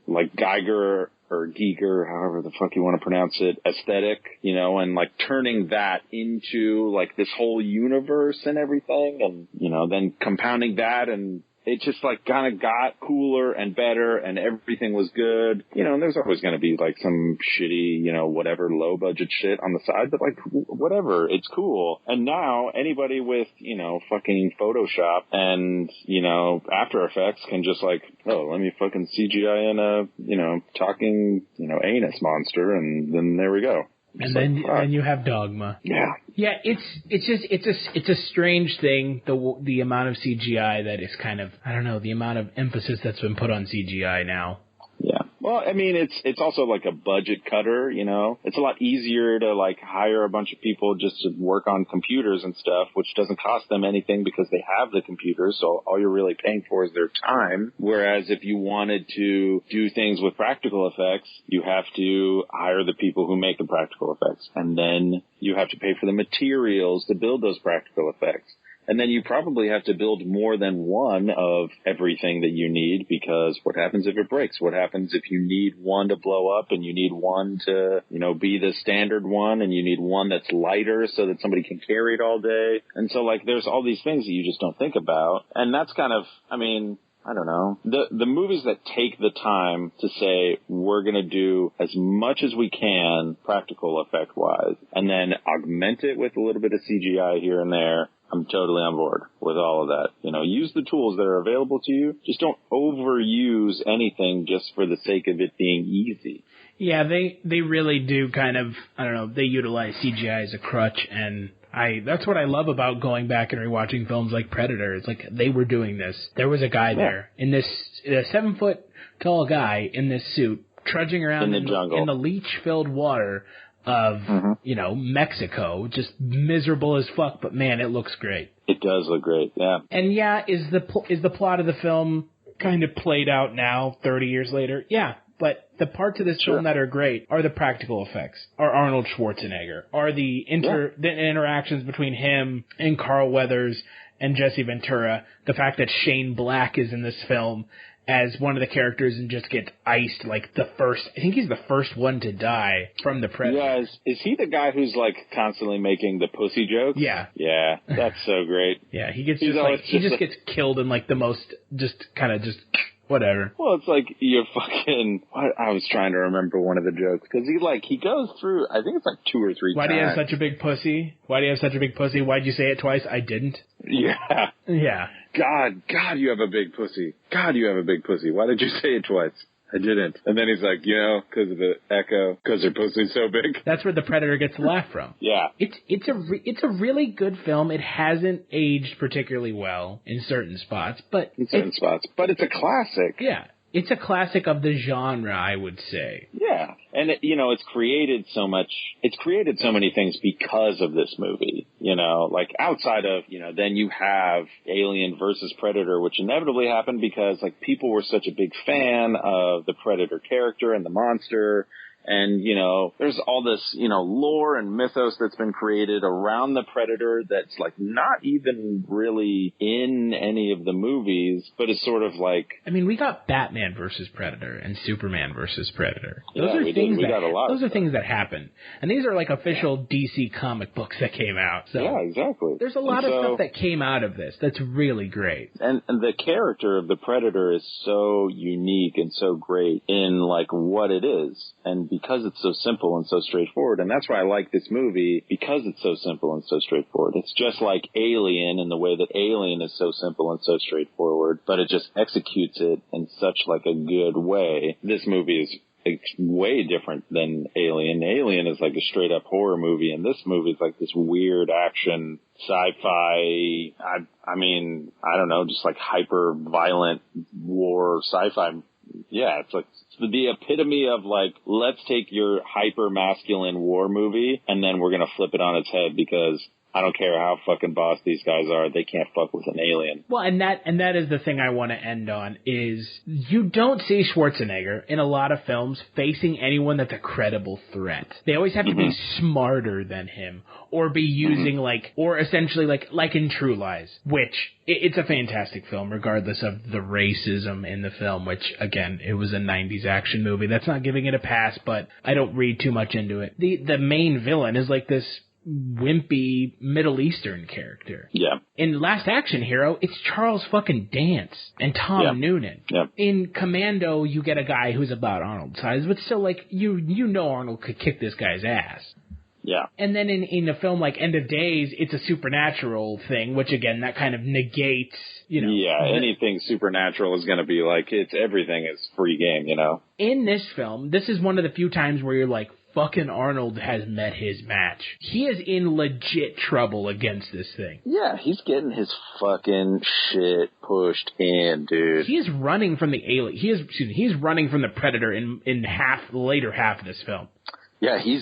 like Geiger or Giger, however the fuck you want to pronounce it, aesthetic, you know, and like turning that into like this whole universe and everything, and, you know, then compounding that, and it just like kind of got cooler and better and everything was good. You know, and there's always going to be like some shitty, you know, whatever low budget shit on the side, but like whatever, it's cool. And now anybody with, you know, fucking Photoshop and, you know, After Effects can just like, oh, let me fucking CGI in a, you know, talking, you know, anus monster, and then there we go. And then you have Dogma. Yeah. Yeah, it's a strange thing, the amount of CGI that is kind of, I don't know, the amount of emphasis that's been put on CGI now. Yeah. Well, I mean, it's also like a budget cutter, you know. It's a lot easier to like hire a bunch of people just to work on computers and stuff, which doesn't cost them anything because they have the computers. So all you're really paying for is their time. Whereas if you wanted to do things with practical effects, you have to hire the people who make the practical effects. And then you have to pay for the materials to build those practical effects. And then you probably have to build more than one of everything that you need, because what happens if it breaks? What happens if you need one to blow up and you need one to, you know, be the standard one, and you need one that's lighter so that somebody can carry it all day? And so, like, there's all these things that you just don't think about. And that's kind of, I mean, I don't know. The movies that take the time to say, we're going to do as much as we can practical effect wise, and then augment it with a little bit of CGI here and there, I'm totally on board with all of that. You know, use the tools that are available to you. Just don't overuse anything just for the sake of it being easy. Yeah, they really do kind of, I don't know, they utilize CGI as a crutch, and That's what I love about going back and rewatching films like Predator. It's like they were doing this. There was a guy there in this, a 7-foot-tall guy in this suit trudging around in the jungle, in the leech-filled water of, Mexico, just miserable as fuck, but man, it looks great. It does look great, yeah. And is the plot of the film kind of played out now, 30 years later? Yeah, but the parts of this film that are great are the practical effects, are Arnold Schwarzenegger, are the interactions between him and Carl Weathers and Jesse Ventura, the fact that Shane Black is in this film as one of the characters and just gets iced I think he's the first one to die from the Predator. Yeah, is he the guy who's like constantly making the pussy jokes? Yeah. Yeah, that's so great. Yeah, he gets gets killed in like the most whatever. Well, it's like you're fucking... I was trying to remember one of the jokes, because he goes through, I think it's like 2 or 3 times. Why do you have such a big pussy? Why'd you say it twice? I didn't. Yeah. Yeah. God, you have a big pussy. God, you have a big pussy. Why did you say it twice? I didn't. And then he's like, because of the echo, because her pussy's so big. That's where the Predator gets the laugh from. Yeah. It's a really good film. It hasn't aged particularly well in certain spots, but... But it's a classic. Yeah. It's a classic of the genre, I would say. Yeah. And, it's created so many things because of this movie, like outside of, then you have Alien versus Predator, which inevitably happened because people were such a big fan of the Predator character and the monster. And, there's all this, lore and mythos that's been created around the Predator that's, not even really in any of the movies, but it's sort of like... I mean, we got Batman versus Predator and Superman versus Predator. Those are things that happen. And these are, official DC comic books that came out. So yeah, exactly. There's a lot of stuff that came out of this that's really great. And the character of the Predator is so unique and so great in, what it is. And because it's so simple and so straightforward, and that's why I like this movie, because it's so simple and so straightforward. It's just like Alien in the way that Alien is so simple and so straightforward, but it just executes it in such a good way. This movie is way different than Alien. Alien is a straight up horror movie, and this movie is this weird action sci-fi, I mean, I don't know, just hyper violent war sci-fi. Yeah, it's the epitome of let's take your hyper masculine war movie and then we're going to flip it on its head because I don't care how fucking boss these guys are, they can't fuck with an alien. Well, and that is the thing I want to end on is you don't see Schwarzenegger in a lot of films facing anyone that's a credible threat. They always have to be smarter than him or be using or essentially like in True Lies, which it's a fantastic film regardless of the racism in the film, which again, it was a 90s action movie. That's not giving it a pass, but I don't read too much into it. The main villain is this wimpy Middle Eastern character. Yeah. In Last Action Hero, it's Charles fucking Dance and Tom Noonan. Yeah. In Commando, you get a guy who's about Arnold's size, but still, you know Arnold could kick this guy's ass. Yeah. And then in a film like End of Days, it's a supernatural thing, which again, that kind of negates, Yeah, anything supernatural is going to be everything is free game, In this film, this is one of the few times where you're fucking Arnold has met his match. He is in legit trouble against this thing. Yeah, he's getting his fucking shit pushed in, dude. He is running from the alien. He's running from the Predator in the later half of this film. Yeah, he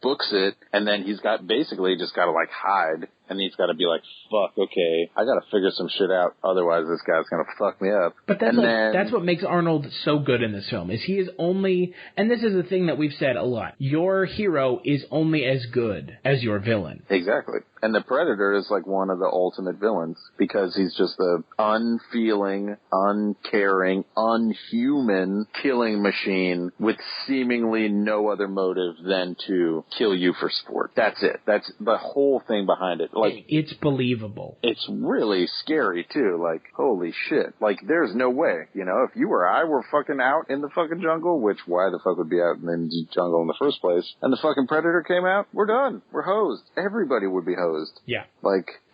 books it, and then he's basically just got to hide, and he's got to be fuck, okay, I got to figure some shit out, otherwise this guy's going to fuck me up. But that's what makes Arnold so good in this film, is he is only, and this is the thing that we've said a lot, your hero is only as good as your villain. Exactly. And the Predator is one of the ultimate villains, because he's just the unfeeling, uncaring, unhuman killing machine with seemingly no other motive than to kill you for sport. That's it. That's the whole thing behind it. It's believable. It's really scary too. Holy shit. There's no way, if you or I were fucking out in the fucking jungle, which why the fuck would be out in the jungle in the first place, and the fucking Predator came out, we're done. We're hosed. Everybody would be hosed. Yeah.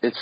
It's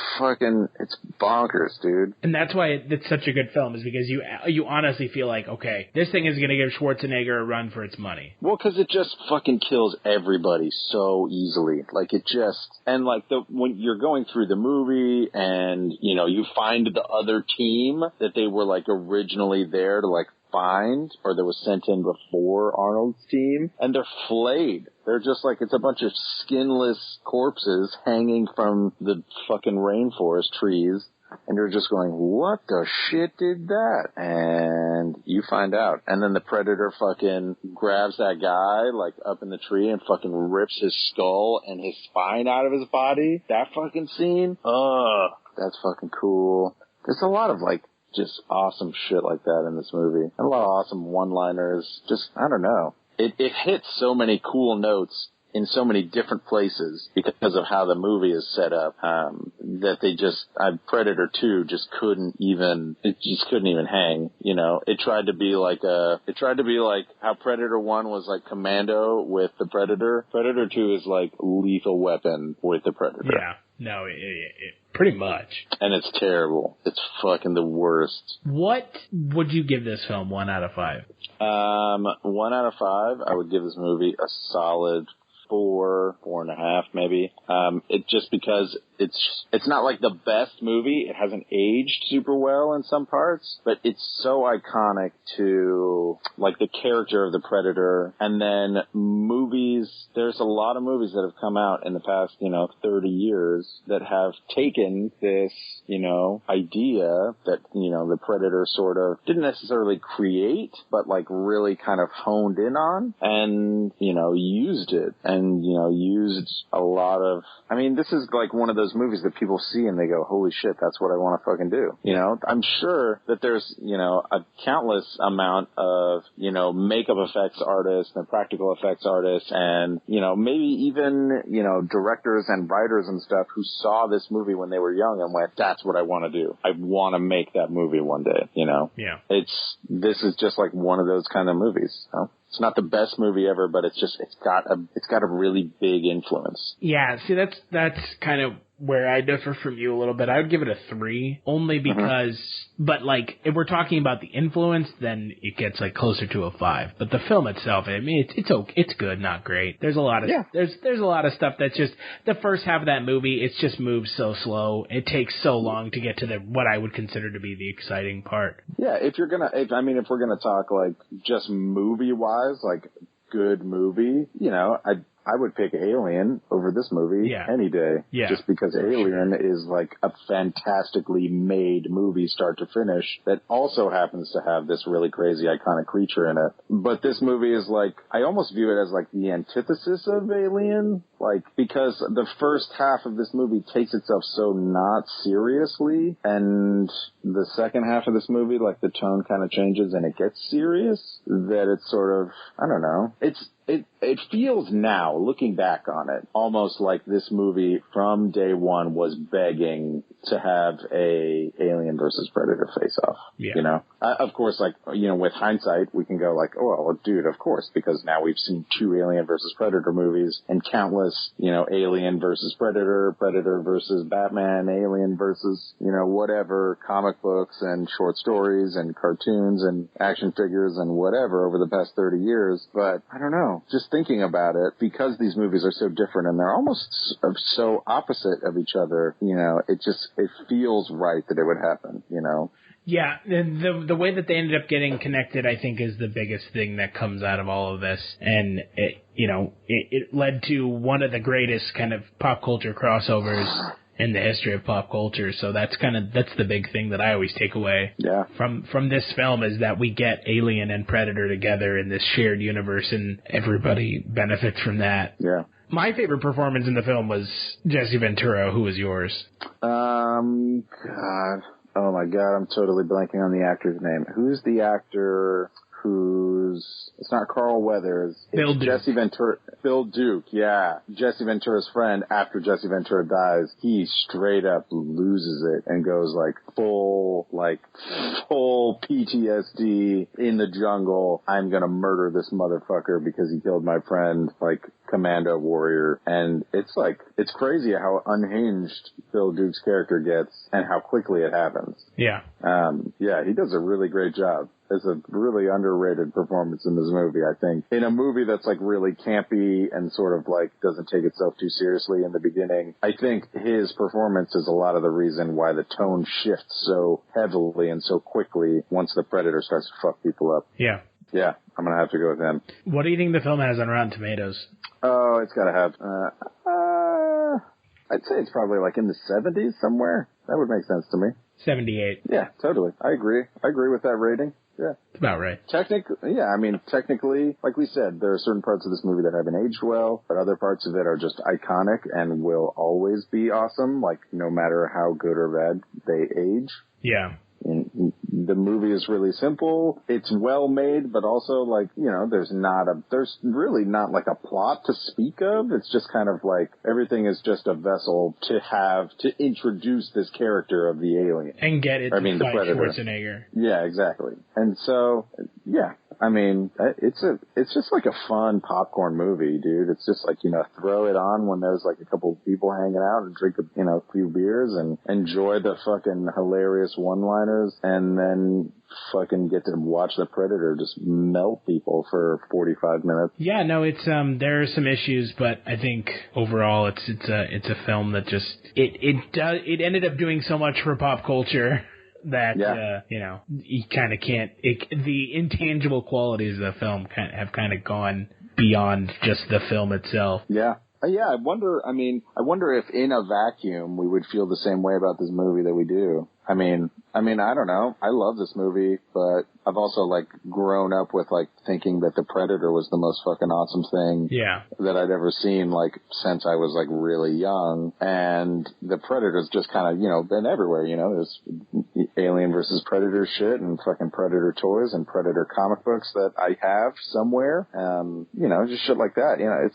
bonkers, dude. And that's why it's such a good film, is because you honestly feel like, okay, this thing is going to give Schwarzenegger a run for its money. Well, because it just fucking kills everybody so easily. Like, it just, and like when you're going through the movie and, you know, you find the other team that they were like originally there to like find, or that was sent in before Arnold's team, and they're flayed. They're just like, it's a bunch of skinless corpses hanging from the fucking rainforest trees, and you're just going, what the shit did that? And you find out. And then the Predator fucking grabs that guy, like, up in the tree and fucking rips his skull and his spine out of his body. That fucking scene, that's fucking cool. There's a lot of, like, just awesome shit like that in this movie. And a lot of awesome one-liners. Just, I don't know. It hits so many cool notes in so many different places because of how the movie is set up, that they just, Predator 2 just couldn't even hang, you know. It tried to be like how Predator 1 was like Commando with the Predator. Predator 2 is like Lethal Weapon with the Predator. Yeah. No, it pretty much. And it's terrible. It's fucking the worst. What would you give this film 1 out of 5? 1 out of 5, I would give this movie a solid 4.5 maybe. It just because it's not like the best movie. It hasn't aged super well in some parts, but it's so iconic to like the character of the Predator. And then movies, there's a lot of movies that have come out in the past, 30 years that have taken this, idea that, the Predator sort of didn't necessarily create, but like really kind of honed in on and, used it. And, used a lot of, this is like one of those movies that people see and they go, holy shit, that's what I want to fucking do. I'm sure that there's, a countless amount of, makeup effects artists and practical effects artists and, maybe even, directors and writers and stuff who saw this movie when they were young and went, that's what I want to do. I want to make that movie one day, Yeah. This is just like one of those kind of movies. It's not the best movie ever, but it's got a really big influence. Yeah, see, that's kind of where I differ from you a little bit. I would give it a 3, only because, but like, if we're talking about the influence, then it gets like closer to a 5. But the film itself, it's okay, it's good, not great. There's a lot of, there's a lot of stuff that's just, the first half of that movie, it just moves so slow. It takes so long to get to what I would consider to be the exciting part. Yeah, if we're gonna talk like just movie-wise, like good movie, I would pick Alien over this movie any day. Yeah. Just because Alien is like a fantastically made movie start to finish that also happens to have this really crazy iconic creature in it. But this movie is like, I almost view it as like the antithesis of Alien. Like, because the first half of this movie takes itself so not seriously, and the second half of this movie, like the tone kind of changes and it gets serious, that it's sort of, I don't know. It feels now, looking back on it, almost like this movie from day one was begging to have a Alien versus Predator face-off. Yeah. Of course, like, with hindsight, we can go like, oh, well, dude, of course, because now we've seen 2 Alien versus Predator movies and countless, Alien versus Predator, Predator versus Batman, Alien versus, whatever, comic books and short stories and cartoons and action figures and whatever over the past 30 years. But I don't know. Just thinking about it, because these movies are so different and they're almost so opposite of each other, it feels right that it would happen, Yeah, the way that they ended up getting connected, I think, is the biggest thing that comes out of all of this. And it led to one of the greatest kind of pop culture crossovers in the history of pop culture. So that's the big thing that I always take away from this film, is that we get Alien and Predator together in this shared universe and everybody benefits from that. Yeah. My favorite performance in the film was Jesse Ventura. Who was yours? God. Oh my God, I'm totally blanking on the actor's name. Who's the actor who Cruise. It's not Carl Weathers. Bill It's Duke. Jesse Ventura. Bill Duke, yeah. Jesse Ventura's friend, after Jesse Ventura dies, he straight up loses it and goes like full PTSD in the jungle. I'm gonna murder this motherfucker because he killed my friend, like commando warrior. And it's crazy how unhinged Bill Duke's character gets and how quickly it happens. Yeah. Yeah, he does a really great job. It's a really underrated performance in this movie, I think. In a movie that's like really campy and sort of like doesn't take itself too seriously in the beginning, I think his performance is a lot of the reason why the tone shifts so heavily and so quickly once the Predator starts to fuck people up. Yeah. Yeah, I'm going to have to go with him. What do you think the film has on Rotten Tomatoes? Oh, it's got to have... I'd say it's probably like in the 70s somewhere. That would make sense to me. 78. Yeah, totally. I agree with that rating. Yeah. It's about right. Technically, like we said, there are certain parts of this movie that haven't aged well, but other parts of it are just iconic and will always be awesome, like no matter how good or bad they age. Yeah. And the movie is really simple. It's well made, but also like, you know, there's really not like a plot to speak of. It's just kind of like everything is just a vessel to introduce this character of the alien. And get it to the fight Predator. Schwarzenegger. Yeah, exactly. And so, yeah, I mean, it's just like a fun popcorn movie, dude. It's just like, you know, throw it on when there's like a couple of people hanging out and drink a few beers and enjoy the fucking hilarious one-liners and then fucking get to watch the Predator just melt people for 45 minutes. Yeah, no, it's there are some issues, but I think overall it's a film that just it ended up doing so much for pop culture that you know, you kind of can't. The intangible qualities of the film have kind of gone beyond just the film itself. Yeah. Yeah, I wonder if in a vacuum we would feel the same way about this movie that we do. I mean, I don't know. I love this movie, but I've also like grown up with like thinking that the Predator was the most fucking awesome thing that I'd ever seen, like since I was like really young. And the Predator's just kind of, you know, been everywhere. You know, there's Alien versus Predator shit and fucking Predator toys and Predator comic books that I have somewhere. You know, just shit like that. You know,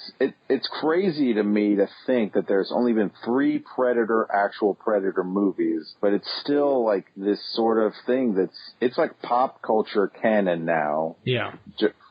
it's crazy to me to think that there's only been 3 actual Predator movies, but it's still like this sort of thing it's like pop culture canon now. Yeah.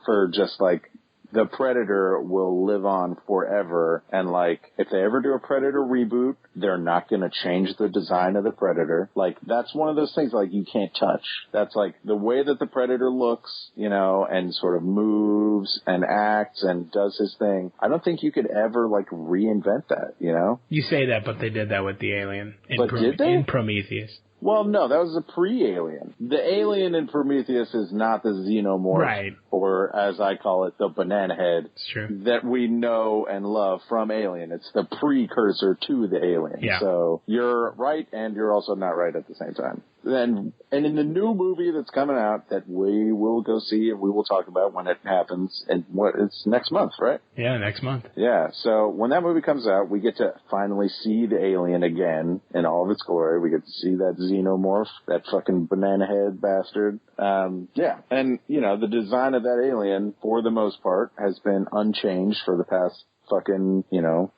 For just like the Predator will live on forever. And like, if they ever do a Predator reboot, they're not going to change the design of the Predator. Like, that's one of those things like you can't touch. That's like the way that the Predator looks, you know, and sort of moves and acts and does his thing. I don't think you could ever like reinvent that, you know? You say that, but they did that with the Alien did they? in Prometheus. Well, no, that was a pre-Alien. The alien in Prometheus is not the xenomorph, right, or as I call it, the banana head. It's true. That we know and love from Alien. It's the precursor to the alien. Yeah. So you're right, and you're also not right at the same time. And in the new movie that's coming out that we will go see and we will talk about when it happens, and it's next month, right? Yeah, next month. Yeah, so when that movie comes out, we get to finally see the alien again in all of its glory. We get to see that xenomorph, that fucking banana head bastard. Yeah, and, you know, the design of that alien, for the most part, has been unchanged for the past fucking, you know,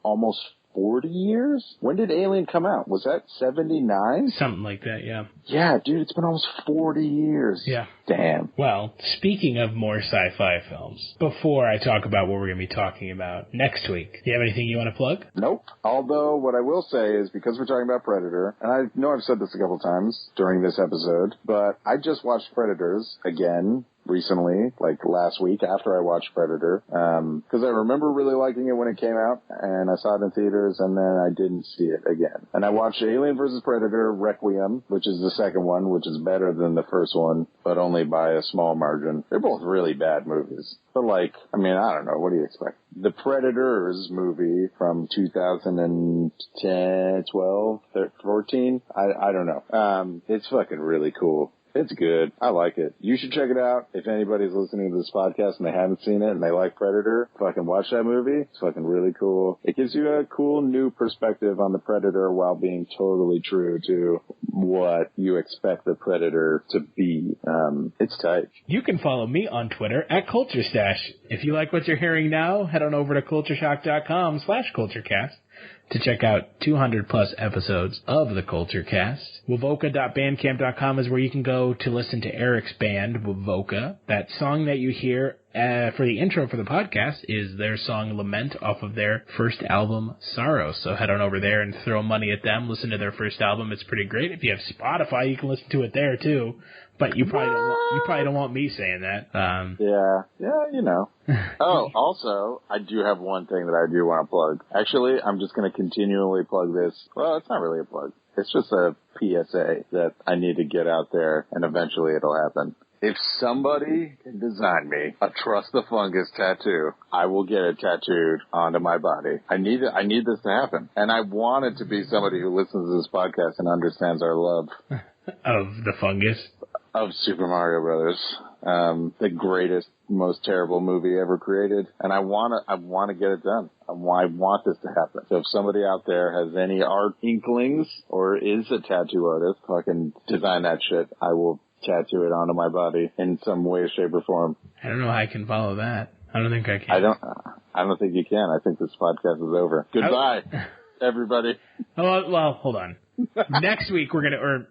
almost 40 years? When did Alien come out? Was that 79? Something like that, yeah. Yeah, dude, it's been almost 40 years. Yeah. Damn. Well, speaking of more sci-fi films, before I talk about what we're going to be talking about next week, do you have anything you want to plug? Nope. Although, what I will say is, because we're talking about Predator, and I know I've said this a couple times during this episode, but I just watched Predators again recently, like last week after I watched Predator, because I remember really liking it when it came out, and I saw it in theaters, and then I didn't see it again. And I watched Alien vs. Predator Requiem, which is the second one, which is better than the first one, but only by a small margin. They're both really bad movies. But like, I mean, I don't know. What do you expect? The Predators movie from 2010, 12, 14, I don't know. It's fucking really cool. It's good. I like it. You should check it out. If anybody's listening to this podcast and they haven't seen it and they like Predator, fucking watch that movie. It's fucking really cool. It gives you a cool new perspective on the Predator while being totally true to what you expect the Predator to be. It's tight. You can follow me on Twitter at Kulturestash. If you like what you're hearing now, head on over to cultureshock.com/Kulturecast to check out 200-plus episodes of the Kulturecast. Wovoka.bandcamp.com is where you can go to listen to Eric's band, Wovoka. That song that you hear for the intro for the podcast is their song Lament off of their first album, Sorrow. So head on over there and throw money at them. Listen to their first album. It's pretty great. If you have Spotify, you can listen to it there, too. But you probably don't want me saying that. Yeah, you know. Oh, also, I do have one thing that I do want to plug. Actually, I'm just going to continually plug this. Well, it's not really a plug. It's just a PSA that I need to get out there, and eventually it'll happen. If somebody can design me a Trust the Fungus tattoo, I will get it tattooed onto my body. I need this to happen. And I want it to be somebody who listens to this podcast and understands our love. Of the fungus? Of Super Mario Brothers. The greatest, most terrible movie ever created. And I want to get it done. I want this to happen. So if somebody out there has any art inklings or is a tattoo artist, fucking design that shit. I will tattoo it onto my body in some way, shape, or form. I don't know how I can follow that. I don't think I can. I don't think you can. I think this podcast is over. Goodbye, everybody. Oh, well, hold on. Next week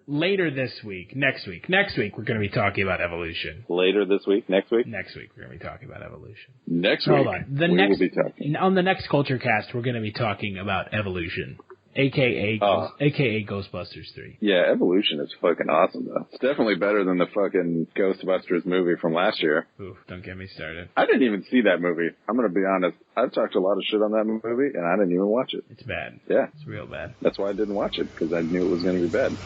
later this week, next week we're going to be talking about evolution. Later this week? Next week? Next week we're going to be talking about evolution. Next week? Hold on. Will be talking. On the next Kulturecast, we're going to be talking about evolution. AKA Ghostbusters 3. Yeah, Evolution is fucking awesome, though. It's definitely better than the fucking Ghostbusters movie from last year. Ooh, don't get me started. I didn't even see that movie. I'm going to be honest. I've talked a lot of shit on that movie, and I didn't even watch it. It's bad. Yeah. It's real bad. That's why I didn't watch it, because I knew it was going to be bad.